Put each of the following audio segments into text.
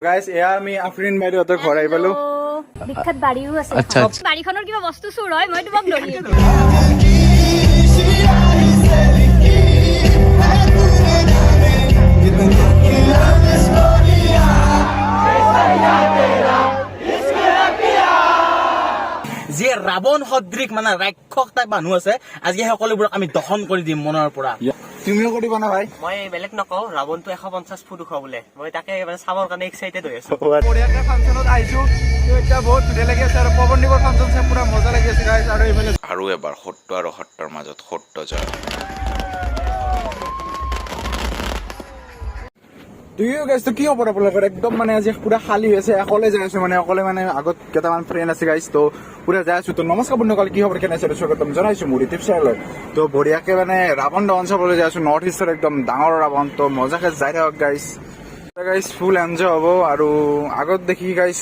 Guys এয়া আমি আফৰিন বাইদেউহঁতৰ ঘৰ আহি পালো। বিখ্যাত বাড়িও আছে। বাড়িখনৰ কিবা বস্তু চুৰ হয় মই তোমাক ধৰি যে ৰাৱণ সদৃশ মানে ৰাক্ষস টাইপ মানুহ আছে, আজি সকলোবোৰক আমি দহন কৰি দিম মনৰ পৰা। তুমিও কৰিবা না ভাই? মই বেলেগ নকওঁ, ৰাৱণটো 150 ফুট ওখ বোলে। মই তাকে মানে চাবৰ কাৰণে এক্সাইটেড হৈ আছো। বঢ়িয়াকে ফাংচনত আহিছো, এতিয়া বহুত ধুনীয়া লাগি আছে আৰু পৱনদ্বীপৰ ফাংচন চাই পুৰা মজা লাগি আছে গাইছ। আৰু এইফালে আৰু এবাৰ সত্য আৰু সত্যৰ মাজত সত্য জয়। তুমিও গাইছো কি হ'ব আপোনালোকৰ? একদম মানে আজি পুৰা খালী হৈ আছে, অকলে যাই আছো মানে অকলে মানে আগত কেইটামান ফ্ৰেণ্ড আছে গাইছ, তো পুৰা যাই আছো। তো নমস্কাৰ বন্ধুসকল, কি খবৰ কেনে আছে স্বাগতম জনাইছো মোৰ ইউটিউব চেনেলত। তো বঢ়িয়াকে মানে ৰাৱণ দহন চাবলৈ যাই আছো, নৰ্থ ইষ্টৰ একদম ডাঙৰ ৰাৱণ। তো মজাকে যাই থাকক গাইছ, গাইছ ফুল এনজয় হ'ব। আৰু আগত দেখি গাইছ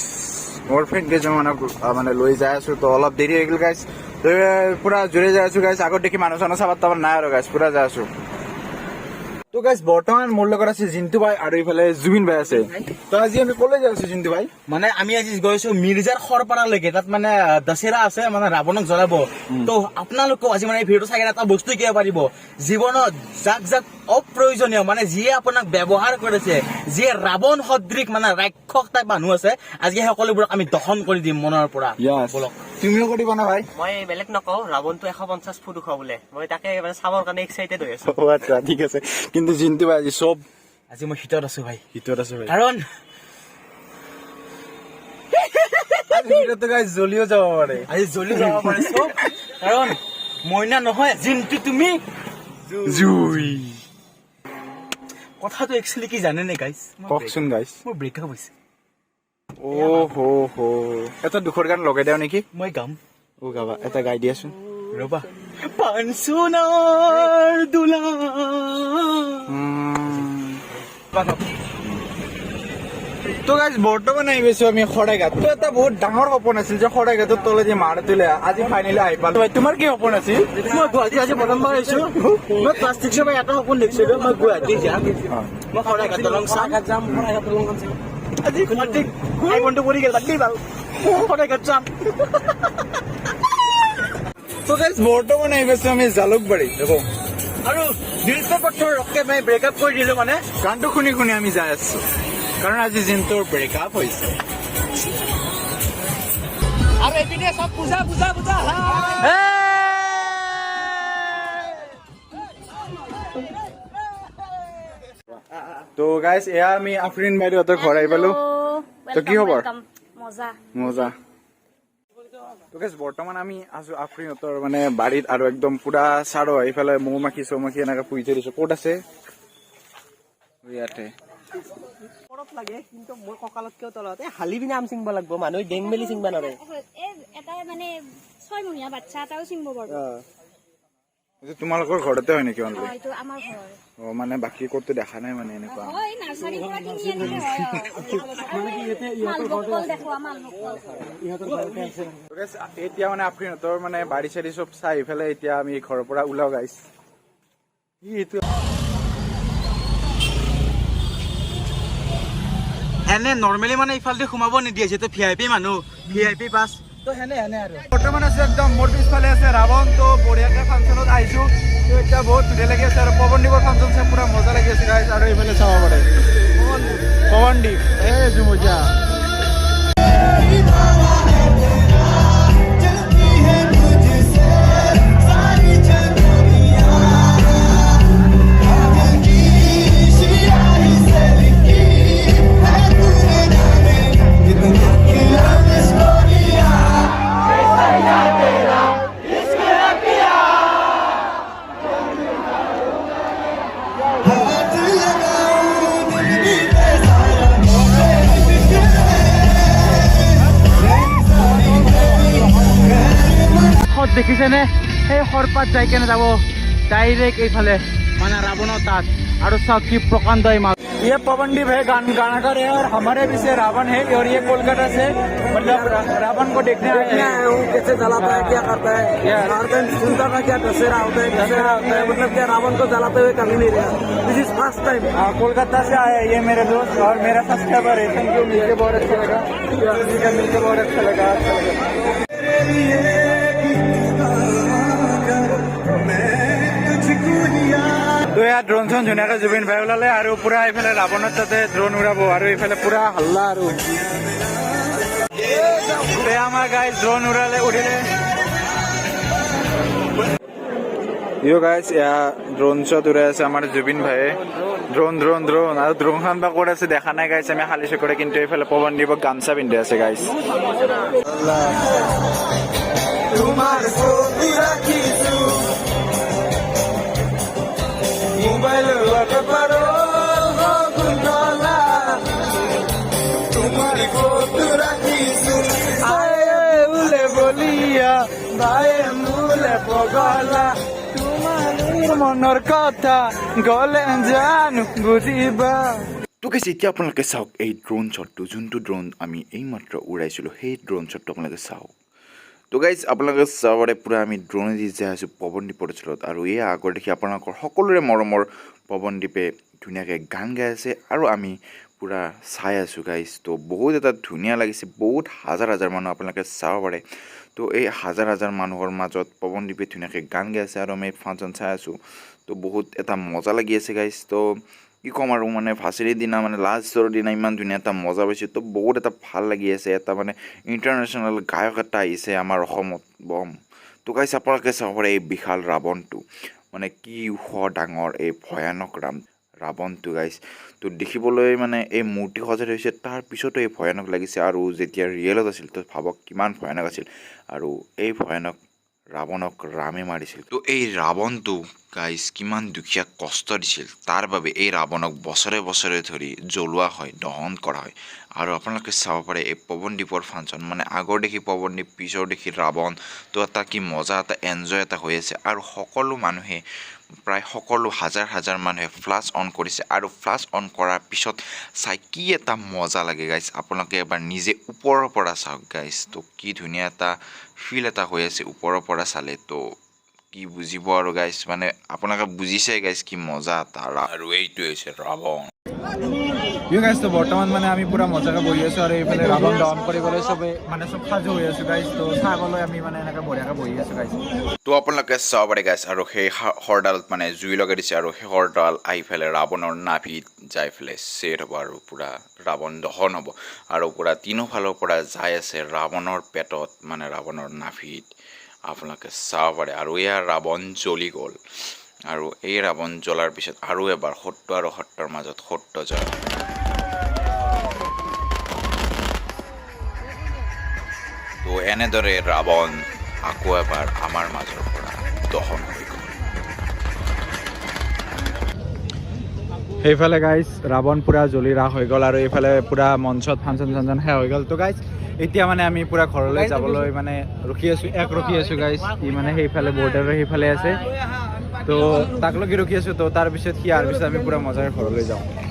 মোৰ ফ্ৰেণ্ড কেইজনমানক মানে লৈ যাই আছো, তো অলপ দেৰি হৈ গ'ল গাইছ। তো পুৰা জোৰে যাই আছো গাইছ, আগত দেখি মানুহ চানুহ চাবাত তাবাত নাই আৰু গাইছ, পুৰা যাই আছো। তো গাইছ বৰ্তমান মোৰ লগত আছে জিন্তু ভাই আৰু ইফালে জুবিন ভাই আছে। তো আজি আমি কলৈ যাই আছো জিন্তু ভাই? মানে আমি আজি গৈছো মিৰ্জাৰ খৰপাৰালৈকে, তাত মানে দশেৰা আছে, মানে ৰাৱণক জ্বলাব। তো আপোনালোকেও আজি মানে এই ভিডিঅ'টো চাই এটা বস্তু শিকিব পাৰিব, জীৱনত যাক যাক অপ্ৰয়োজনীয় মানে যিয়ে আপোনাক ব্যৱহাৰ কৰিছে, যিয়ে ৰাৱণ সদৃশ মানে ৰাক্ষস টাইপ মানুহ আছে, আজি সকলোবোৰক আমি দহন কৰি দিম মনৰ পৰা। বলক তুমিও কৰিবা না ভাই? মই বেলেগ নকওঁ, ৰাৱণটো 150 ফুট ওখ বোলে। মই তাকে মানে চাবৰ কাৰণে এক্সাইটেড হৈ আছো। আচ্ছা ঠিক আছে, কিন্তু জিন্তু ভাই আজি চব আজি মই শীতত আছো ভাই, ভিতৰত আছে ভাই। কাৰণ গাইছ জ্বলিও যাব পাৰে, আজি জ্বলি যাব পাৰে চব, কাৰণ মইনা নহয় জিন্তু তুমি জুই। কথাটো একচুৱেলি কি জানে নে গাইছ? কওকচোন গাইছ। মোৰ ব্ৰেকআপ হৈছে। অ' এটা দুখৰ গান লগাই দিওঁ নেকি? মই গাম। অ' গাবা, এটা গাই দিয়াচোন। ৰবা। পানচোনাৰ দুলা তো গাইছ বৰ্তমান আহি গৈছো আমি শৰাইঘাট। তো এটা বহুত ডাঙৰ সপোন আছিল যে শৰাইঘাটৰ তলেদি মাৰ তুলে, আজি ফাইনেলি আহি পালো। তোমাৰ কি সপোন আছিল? মই গুৱাহাটী আজি প্ৰথমবাৰ আহিছো। মই ক্লাছ 6 পৰা এটা সপোন দেখিছিলো, মই গুৱাহাটী যাম, মই শৰাইঘাট দলং চাম, আজি গুৱাহাটী আইবনটো পৰি গেল, বাদ বাৰু শৰাইঘাট যাম। তো গাইছ বৰ্তমান আহি গৈছো আমি জালুকবাৰী। দেখো আৰু দিলপে পথৰ ৰকে মই ব্ৰেকআপ কৰি দিলো, মানে গানটো শুনি শুনি আমি যাই আছো, কাৰণ আজি জিন্তুৰ ব্ৰেকআপ হৈছে। আৰু এইপিনে চব পূজা পূজা পূজা। তো গাইছ এয়া আমি আফৰিন বাইদেউহঁতৰ ঘৰ আহি পালো। তো কি খবৰ? মজা মজা। তো গাইছ বৰ্তমান আমি আছো আফৰিনহঁতৰ মানে বাৰীত, আৰু একদম পুৰা চাৰো এইফালে মৌ মাখি চৌমাখি এনেকে পুহি থৈ দিছো। ক'ত আছে? ইয়াতে ওপৰত লাগে, কিন্তু মোৰ কঁকালতকেও তলত। হালি পিনে আম চিঙব লাগিব, মানুহে ডেং মেলি চিঙব নোৱাৰে। এটা মানে 6 মহীয়া বাচ্চা এটাও চিঙব পাৰিব। তোমালোকৰ ঘৰতে হয় নেকি? এইটো আমাৰ ঘৰ অ মানে বাকী ক'তো দেখা নাই মানে এনেকুৱা। হয়, নাৰ্চাৰীৰ পৰা কিনি আনিলে হয়। মালভোগ কল দেখো, মালভোগ কল। এতিয়া মানে আফৰিনহঁতৰ মানে বাৰী চাৰী চব চাই পেলে এতিয়া আমি ঘৰৰ পৰা ওলাও গাইছ। এনে নৰ্মেলি মানে ইফালে সোমাব নিদিয়ে, যিহেতু VIP মানুহ, VIP পাছ। তো হেনে আৰু বৰ্তমান আছে একদম মোৰ পিছফালে আছে ৰাৱণ। তো বঢ়িয়াকে ফাংচনত আহিছো, তো এতিয়া বহুত ধুনীয়া লাগি আছে আৰু পৱনদ্বীপৰ ফাংচন চাই পুৰা মজা লাগি আছে গাইছ। আৰু এইফালে চাব পাৰে পৱনদ্বীপ, জুমুজা। দেখিছেনে সেই সৰপাত যাই কেনে যাব ডাইৰেক্ট এইফালে মানে ৰাৱণৰ তাত। আৰু চাওক কি প্ৰকাণ্ড এই মাছ। ये पवनदीप है गानाकार है और हमारे भी से रावण है और ये कोलकाता से मतलब रावण को देखने आया हूँ कैसे जलाता है क्या करता है हर टाइम सुनता था क्या दशहरा होता है मतलब क्या रावण को जलाते हुए कभी नहीं रहा this is first time Kolkata से आया है ये मेरे दोस्त और मेरा सब्सक्राइबर है थैंक यू मिलके बहुत अच्छा लगा मिलके बहुत अच्छा लगा তো ইয়াত ড্ৰোন চন ধুনীয়াকৈ জুবিন ভাই ওলালে আৰু পুৰা এইফালে ৰাৱণৰ তাতে ড্ৰোন উৰাব আৰু এইফালে পুৰা হাল্লা আৰু আমাৰ গাইজ ড্ৰোন উৰিলে ইউ গাইজ এয়া ড্ৰোন শ্বট উৰাই আছে আমাৰ জুবিন ভাইয়ে ড্ৰোন আৰু ড্ৰোনখন বা ক'ত আছে দেখা নাই গাইজ আমি খালি চকুৰে কিন্তু এইফালে পৱনদীপক গামচা পিন্ধি আছে গাইজ মোবাইল তোমাৰ ফটো ৰাখিছো উলে বলিয়া ভাইয়ে মুলে পগলা তোমাৰ মনৰ কথা গলে জানো বুজিবা তো গাইজ এতিয়া আপোনালোকে চাওক এই ড্ৰোন শ্বটটো যোনটো ড্ৰোন আমি এইমাত্ৰ উৰাইছিলোঁ সেই ড্ৰোন শ্বটটো আপোনালোকে চাওক তো গাইজ আপোনালোকে চাবৰে পুৰা আমি ড্ৰোনেদি যাই আছোঁ পৱনদীপৰ ওচৰত আৰু এই আগৰ দেখি আপোনালোকৰ সকলোৰে মৰমৰ পৱনদীপে ধুনীয়াকৈ গান গাই আছে আৰু আমি পুৰা চাই আছোঁ গাইজ তো বহুত এটা ধুনীয়া লাগিছে বহুত হাজাৰ মানুহ আপোনালোকে চাব পাৰে তো এই হাজাৰ মানুহৰ মাজত পৱনদীপে ধুনীয়াকৈ গান গাই আছে আৰু আমি ফাংচন চাই আছোঁ তো বহুত এটা মজা লাগি আছে গাইজ তো কি ক'ম আৰু মানে ফাঁচিৰ দিনা মানে লাষ্টৰ দিনা ইমান ধুনীয়া এটা মজা পাইছোঁ তো বহুত এটা ভাল লাগি আছে এটা মানে ইণ্টাৰনেশ্যনেল গায়ক এটা আহিছে আমাৰ অসমত বম তো গাইজ আপোনালোকে চাব পাৰে এই বিশাল ৰাৱণটো মানে কি ওখ ডাঙৰ এই ভয়ানক ৰাৱণটো গাইজ তো দেখিবলৈ মানে এই মূৰ্তি সজাই হৈছে তাৰ পিছতো এই ভয়ানক লাগিছে আৰু যেতিয়া ৰিয়েলত আছিল তো ভাবক কিমান ভয়ানক আছিল আৰু এই ভয়ানক ৰাৱণক ৰামে মাৰিছিল তো এই ৰাৱণটো গাইজ কিমান দুখীয়া কষ্ট দিছিল তাৰ বাবে এই ৰাৱণক বছৰে ধৰি জ্বলোৱা হয় দহন কৰা হয় আৰু আপোনালোকে চাব পাৰে এই পৱনদীপৰ ফাংচন মানে আগৰ দেখি পৱনদীপ পিছৰ দেখি ৰাৱণ তো এটা কি মজা এটা এনজয় এটা হৈ আছে আৰু সকলো মানুহে প্ৰায় সকলো হাজাৰ মানুহে ফ্লাছ অন কৰিছে আৰু ফ্লাছ অন কৰাৰ পিছত চাই কি এটা মজা লাগে গাইজ আপোনালোকে এবাৰ নিজে ওপৰৰ পৰা চাওক গাইজ তো কি ধুনীয়া এটা ফিল এটা হৈ আছে ওপৰৰ পৰা চালে তো কি বুজিব আৰু গাইজ মানে আপোনালোকে বুজিছে গাইজ কি মজা তাৰ আৰু এইটো হৈছে ৰাৱণ ইউ গাইজ তো বৰ্তমান মানে আমি পুৰা মজাকৈ বহি আছোঁ আৰু এইফালে ৰাৱণ দহন কৰিবলৈ চবে মানে চব সাজু হৈ আছোঁ গাইজ তো চাবলৈ আমি মানে এনেকৈ বঢ়িয়াকৈ বহি আছোঁ গাইজ তো আপোনালোকে চাব পাৰে গাইজ আৰু সেই শৰডাল মানে জুই লগাই দিছে আৰু সেই শৰডাল আহি পেলাই ৰাৱণৰ নাভিত যাই পেলাই ছেট হ'ব আৰু পুৰা ৰাৱণ দহন হ'ব আৰু পুৰা তিনিওফালৰ পৰা যাই আছে ৰাৱণৰ পেটত মানে ৰাৱণৰ নাভিত আপোনালোকে চাব পাৰে আৰু এয়া ৰাৱণ জ্বলি গ'ল আৰু এই ৰাৱণ জ্বলাৰ পিছত আৰু এবাৰ সত্য আৰু সত্যৰ মাজত সত্য জয় তো এনেদৰে ৰাৱণ আকৌ এবাৰ আমাৰ মাজৰ পৰা দহন হৈ গ'ল সেইফালে গাইজ ৰাৱণ পুৰা জ্বলি ৰাস হৈ গ'ল আৰু এইফালে পুৰা মঞ্চত ফাংচন শেষ হৈ গ'ল তো গাইজ এতিয়া মানে আমি পুৰা ঘৰলৈ যাবলৈ মানে ৰখি আছোঁ গাইজ ই মানে সেইফালে বৰ্ডাৰৰ সেইফালে আছে তো তাক লগি ৰখি আছোঁ তো তাৰপিছত সি অহাৰ পিছত আমি পুৰা মজাৰে ঘৰলৈ যাওঁ